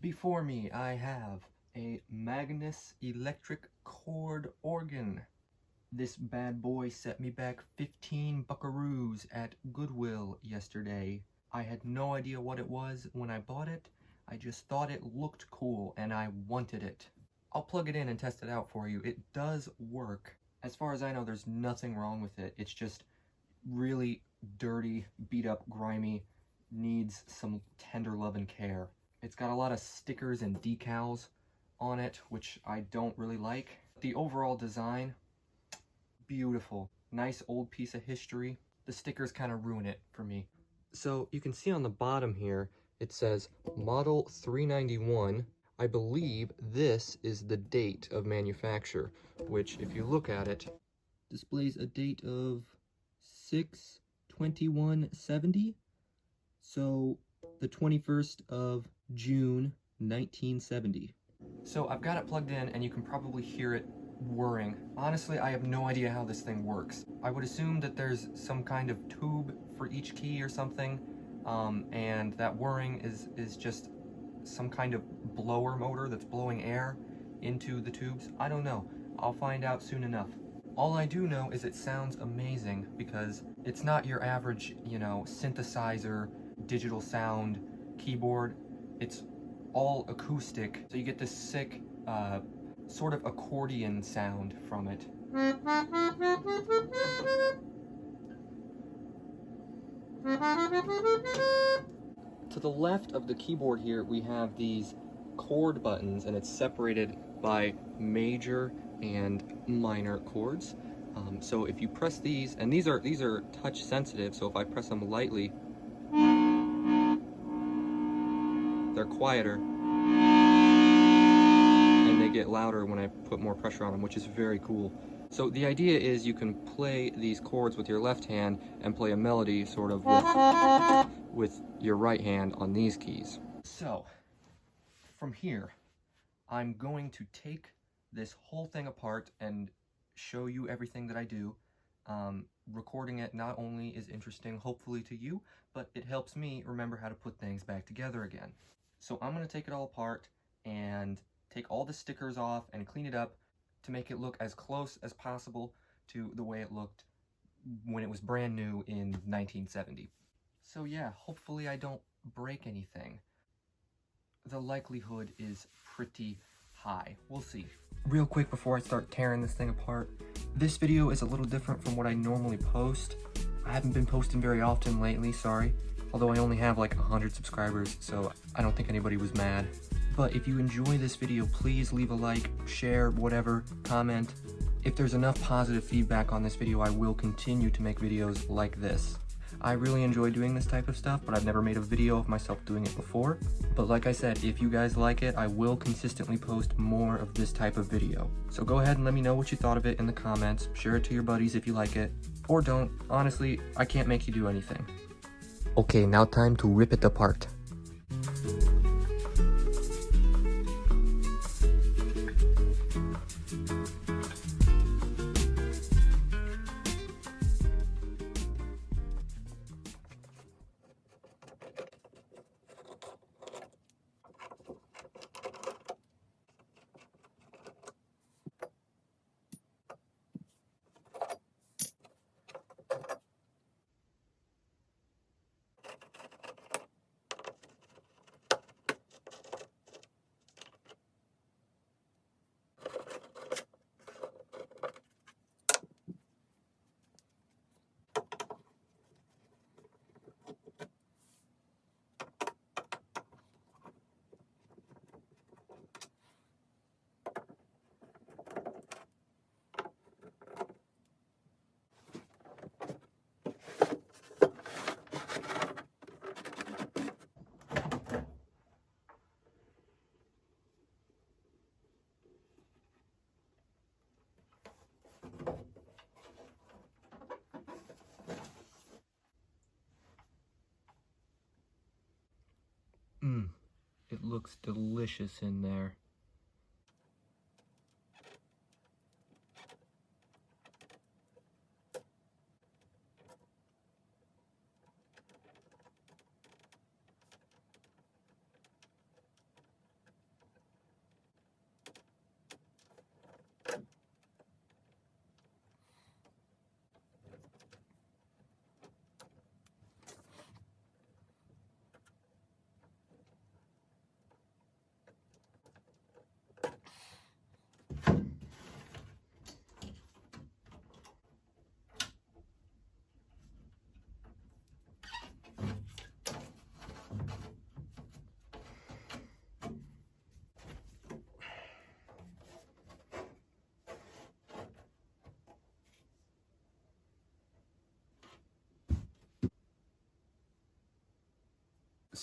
Before me, I have a Magnus electric chord organ. This bad boy set me back 15 buckaroos at Goodwill yesterday. I had no idea what it was when I bought it. I just thought it looked cool and I wanted it. I'll plug it in and test it out for you. It does work. As far as I know, there's nothing wrong with it. It's just really dirty, beat up, grimy, needs some tender love and care. It's got a lot of stickers and decals on it, which I don't really like. The overall design, beautiful. Nice old piece of history. The stickers kind of ruin it for me. So you can see on the bottom here, it says Model 391. I believe this is the date of manufacture, which if you look at it, displays a date of 6/21/70. So the 21st of June 1970. So I've got it plugged in and you can probably hear it whirring. Honestly, I have no idea how this thing works. I would assume that there's some kind of tube for each key or something, and that whirring is just some kind of blower motor that's blowing air into the tubes. I don't know. I'll find out soon enough. All I do know is it sounds amazing because it's not your average, synthesizer, digital sound keyboard. It's all acoustic, so you get this sick sort of accordion sound from it. To the left of the keyboard here we have these chord buttons, and it's separated by major and minor chords. So if you press these, and these are touch sensitive, so if I press them lightly, they're quieter, and they get louder when I put more pressure on them, which is very cool. So the idea is you can play these chords with your left hand and play a melody sort of with your right hand on these keys. So from here, I'm going to take this whole thing apart and show you everything that I do. Recording it not only is interesting, hopefully to you, but it helps me remember how to put things back together again. So I'm going to take it all apart and take all the stickers off and clean it up to make it look as close as possible to the way it looked when it was brand new in 1970. So yeah, hopefully I don't break anything. The likelihood is pretty high. We'll see. Real quick before I start tearing this thing apart, this video is a little different from what I normally post. I haven't been posting very often lately, sorry. Although I only have like 100 subscribers, so I don't think anybody was mad. But if you enjoy this video, please leave a like, share, whatever, comment. If there's enough positive feedback on this video, I will continue to make videos like this. I really enjoy doing this type of stuff, but I've never made a video of myself doing it before. But like I said, if you guys like it, I will consistently post more of this type of video. So go ahead and let me know what you thought of it in the comments. Share it to your buddies if you like it, or don't. Honestly, I can't make you do anything. Okay, now time to rip it apart. It looks delicious in there.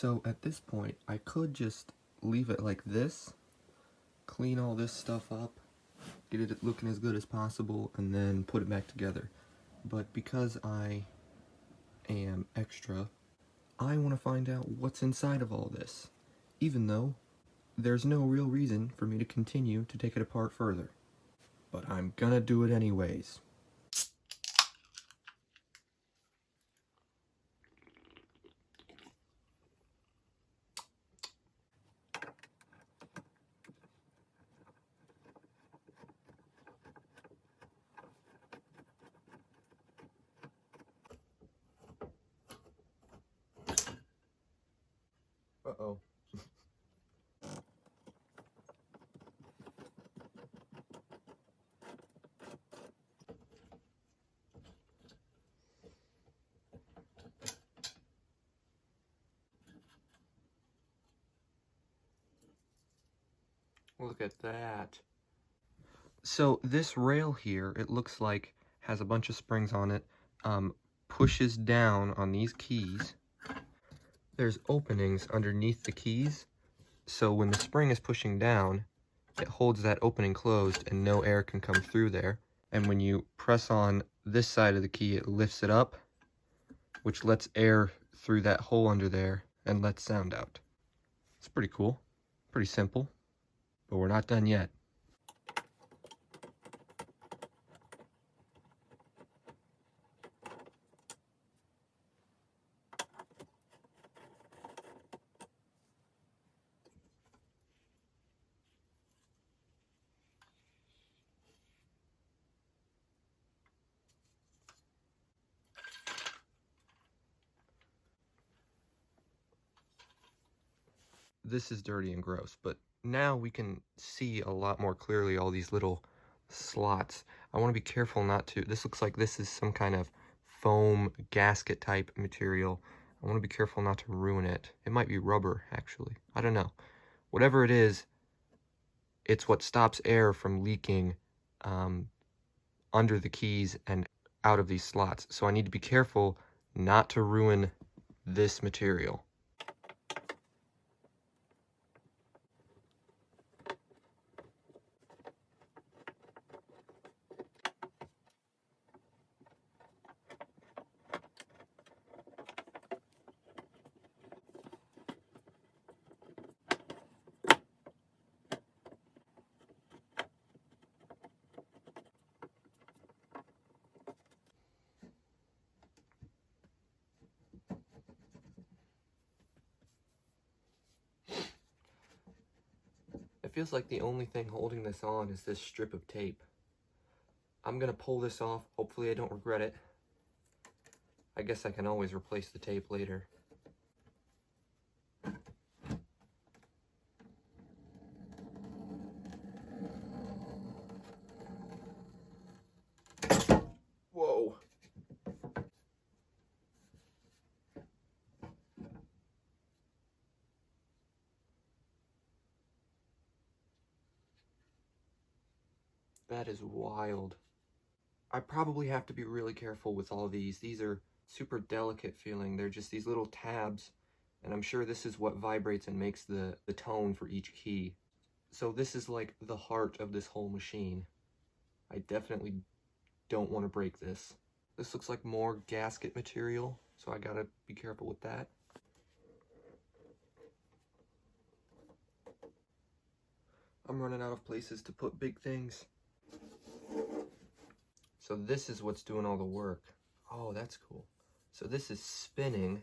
So at this point, I could just leave it like this, clean all this stuff up, get it looking as good as possible, and then put it back together. But because I am extra, I want to find out what's inside of all this, even though there's no real reason for me to continue to take it apart further. But I'm gonna do it anyways. Uh-oh. Look at that. So this rail here, it looks like has a bunch of springs on it, pushes down on these keys. There's openings underneath the keys, so when the spring is pushing down, it holds that opening closed and no air can come through there. And when you press on this side of the key, it lifts it up, which lets air through that hole under there and lets sound out. It's pretty cool, pretty simple, but we're not done yet. This is dirty and gross, but now we can see a lot more clearly all these little slots. I want to be careful not to, this looks like this is some kind of foam gasket type material. I want to be careful not to ruin it. It might be rubber, actually. I don't know. Whatever it is, it's what stops air from leaking under the keys and out of these slots. So I need to be careful not to ruin this material. It feels like the only thing holding this on is this strip of tape. I'm gonna pull this off. Hopefully I don't regret it. I guess I can always replace the tape later. Whoa. That is wild. I probably have to be really careful with all these. These are super delicate feeling. They're just these little tabs, and I'm sure this is what vibrates and makes the tone for each key. So this is like the heart of this whole machine. I definitely don't want to break this. This looks like more gasket material, so I gotta be careful with that. I'm running out of places to put big things. So this is what's doing all the work. Oh, that's cool. So this is spinning,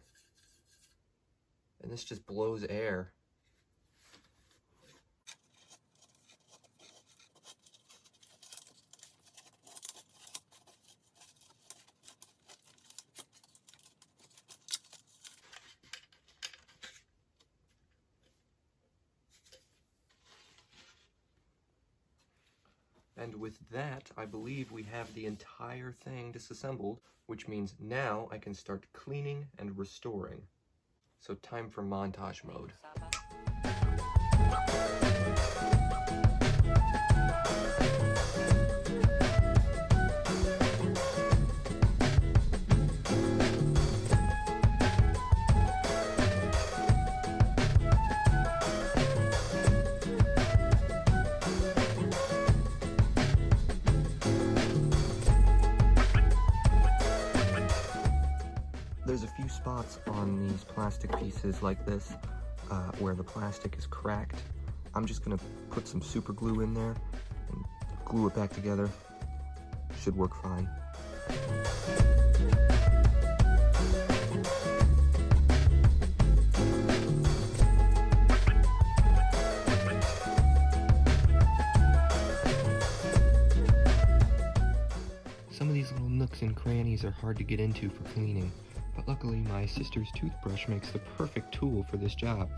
and this just blows air. And with that, I believe we have the entire thing disassembled, which means now I can start cleaning and restoring. So time for montage mode. places like this where the plastic is cracked, I'm just gonna put some super glue in there and glue it back together. Should work fine. Some of these little nooks and crannies are hard to get into for cleaning, but luckily my sister's toothbrush makes the perfect tool for this job.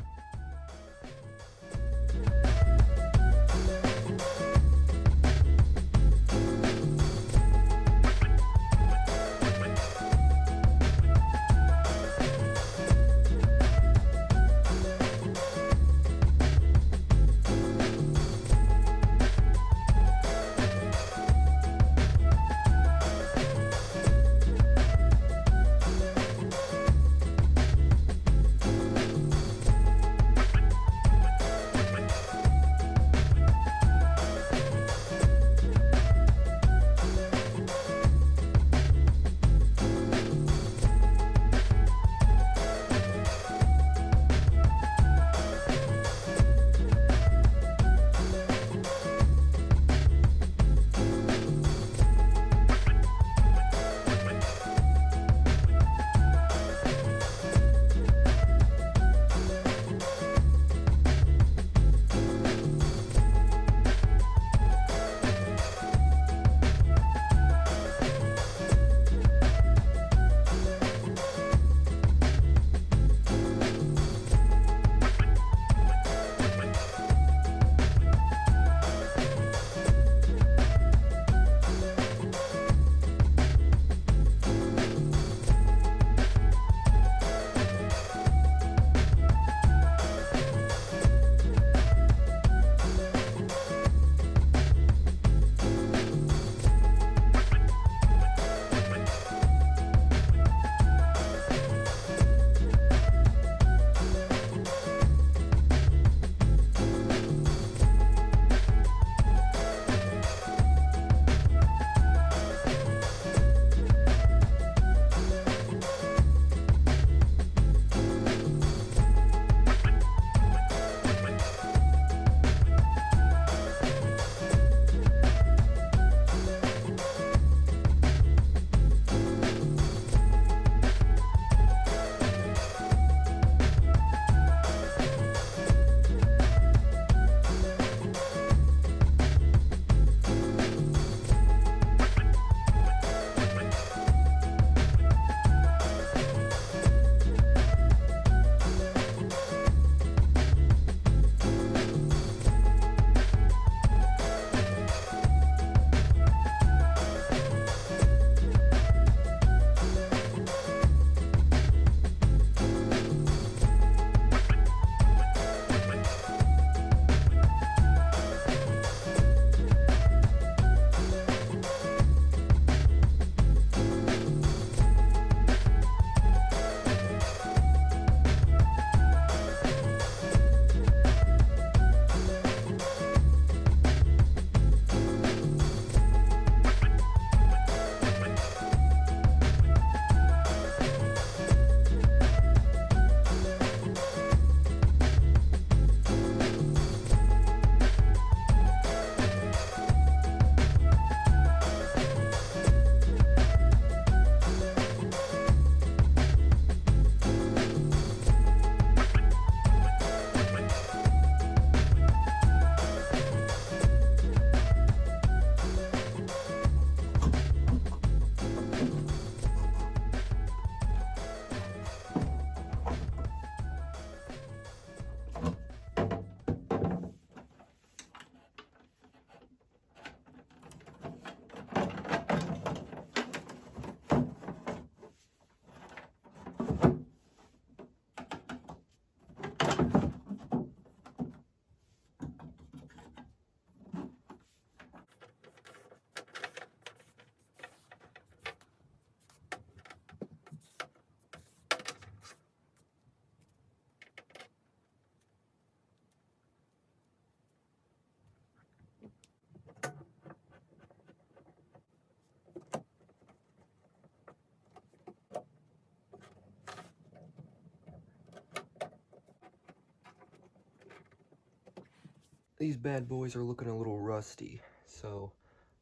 These bad boys are looking a little rusty, so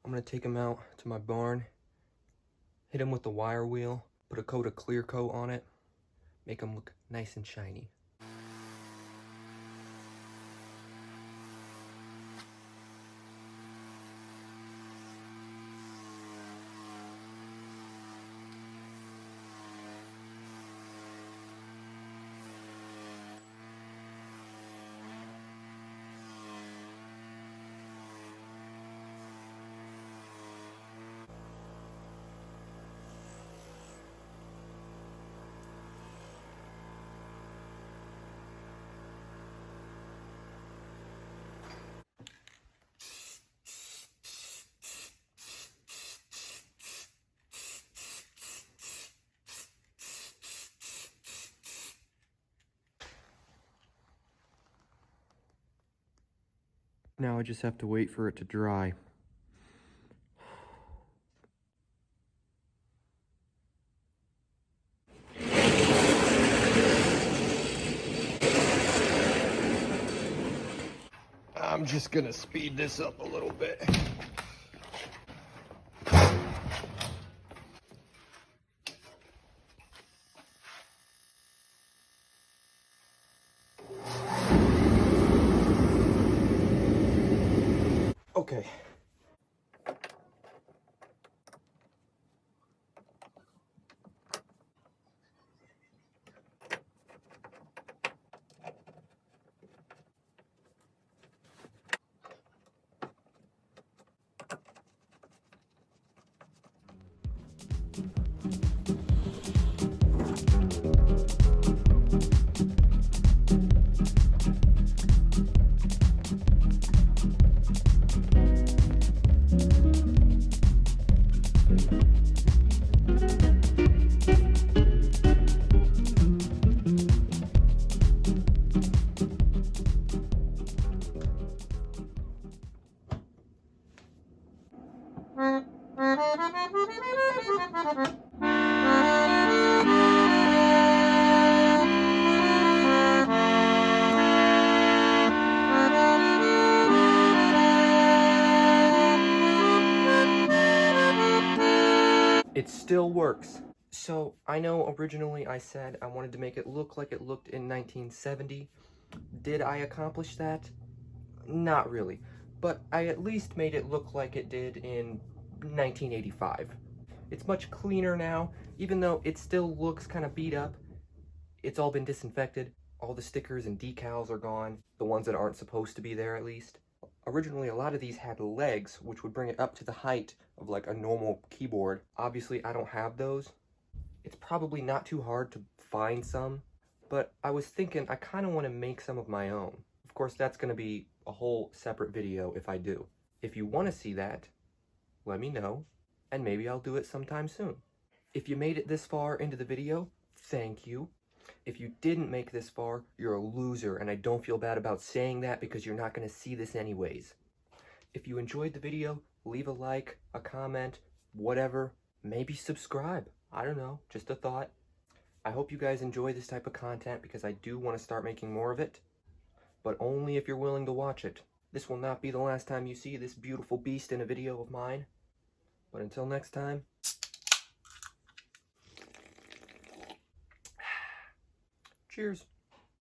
I'm gonna take them out to my barn, hit them with the wire wheel, put a coat of clear coat on it, make them look nice and shiny. Now I just have to wait for it to dry. I'm just gonna speed this up a little bit. Okay. It still works. So, I know originally I said I wanted to make it look like it looked in 1970. Did I accomplish that? Not really. But I at least made it look like it did in 1985. It's much cleaner now, even though it still looks kind of beat up. It's all been disinfected. All the stickers and decals are gone. The ones that aren't supposed to be there, at least. Originally, a lot of these had legs, which would bring it up to the height of like a normal keyboard. Obviously, I don't have those. It's probably not too hard to find some, but I was thinking I kind of want to make some of my own. Of course, that's going to be a whole separate video if I do. If you want to see that, let me know, and maybe I'll do it sometime soon. If you made it this far into the video, thank you. If you didn't make this far, you're a loser, and I don't feel bad about saying that because you're not going to see this anyways. If you enjoyed the video, leave a like, a comment, whatever. Maybe subscribe. I don't know, just a thought. I hope you guys enjoy this type of content because I do want to start making more of it, but only if you're willing to watch it. This will not be the last time you see this beautiful beast in a video of mine. But until next time, cheers.